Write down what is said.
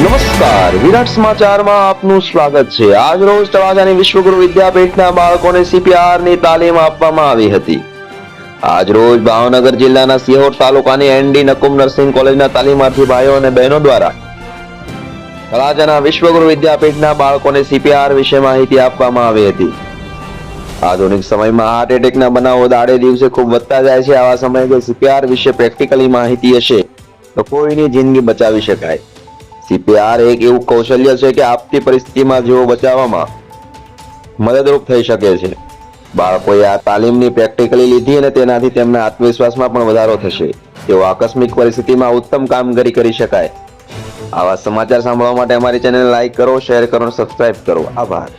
નમસ્કાર, વિરાટ સમાચારમાં આપનું સ્વાગત છે। આજ રોજ તળાજાની વિશ્વગુરુ વિદ્યાપીઠના બાળકોને CPR ની તાલીમ આપવામાં આવી હતી। આજ રોજ ભાવનગર જિલ્લાના સિહોર તાલુકાની ND નકુમ નર્સિંગ કોલેજના તાલીમાર્થી ભાઈઓ અને બહેનો દ્વારા તળાજાના વિશ્વગુરુ વિદ્યાપીઠના બાળકોને CPR વિશે માહિતી આપવામાં આવી હતી। આધુનિક સમયમાં હાર્ટ એટેકના બનાવો દાડે દિવસે ખૂબ વધતા જાય છે। આવા સમયે જો CPR વિશે પ્રેક્ટિકલી માહિતી હશે તો કોઈની જિંદગી બચાવી શકાય। CPR એક એવું કૌશલ્ય છે કે આપતી પરિસ્થિતિમાં જીવો બચાવવામાં મદદરૂપ થઈ શકે છે। બાળકોએ આ તાલીમની પ્રેક્ટિકલી લીધી અને તેનાથી તેમના આત્મવિશ્વાસમાં પણ વધારો થશે। તેઓ આકસ્મિક પરિસ્થિતિમાં ઉત્તમ કામગીરી કરી શકાય। આવા સમાચાર સાંભળવા માટે અમારી ચેનલ લાઈક કરો, શેર કરો અને સબસ્ક્રાઇબ કરો। આભાર।